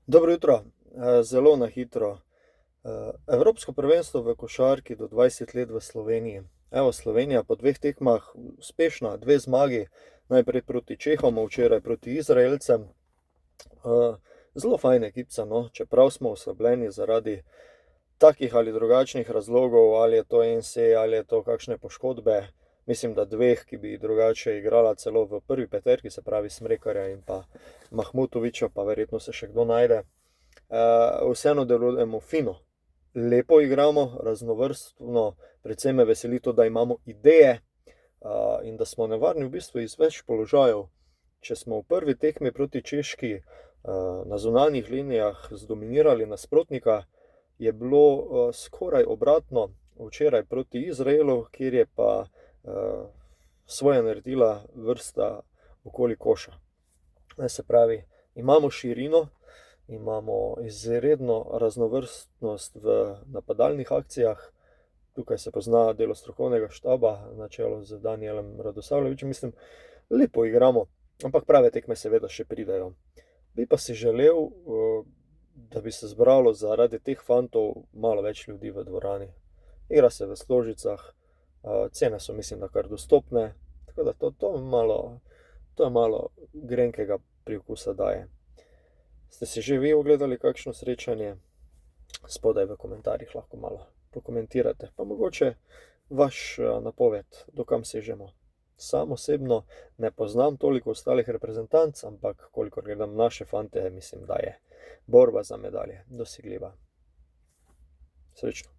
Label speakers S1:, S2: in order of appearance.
S1: Dobro jutro. Zelo na hitro. Evropsko prvenstvo v košarki do 20 let v Sloveniji. Evo, Slovenija po dveh tekmah uspešna, 2 zmagi, najprej proti Čehom, včeraj proti Izraelcem. Zelo fajn ekipa, no, čeprav smo oslabljeni zaradi takih ali drugačnih razlogov, ali je to NC, ali je to kakšne poškodbe. Mislim, da dveh, ki bi drugače igrala celo v prvi peterki, se pravi Smrekarja in pa Mahmutoviča, pa verjetno se še kdo najde. Vseeno delujemo fino, lepo igramo, raznovrstno, predvsem me veseli to, da imamo ideje in da smo nevarni v bistvu iz več položajev. Če smo v prvi tekmi proti Češki na zunanjih linijah zdominirali nasprotnika, je bilo skoraj obratno včeraj proti Izraelu, kjer je pa svoje naredila vrsta okoli koša. Se pravi, imamo širino, imamo izredno raznovrstnost v napadalnih akcijah, tukaj se pozna delo strokovnega štaba na čelu z Danijelom Radosavljevićem, mislim, lepo igramo, ampak prave tekme seveda še pridejo. Bi pa si želel, da bi se zbralo zaradi teh fantov malo več ljudi v dvorani. Igra se v Stožicah, cene so mislim, da kar dostopne, tako da to je malo grenkega priokusa daje. Ste si že vi ogledali kakšno srečanje? Spodaj v komentarjih lahko malo pokomentirate, pa mogoče vaš napoved, do kam sežemo. Sam osebno ne poznam toliko ostalih reprezentanc, ampak kolikor gledam naše fante, mislim, da je borba za medalje dosegljiva. Srečno.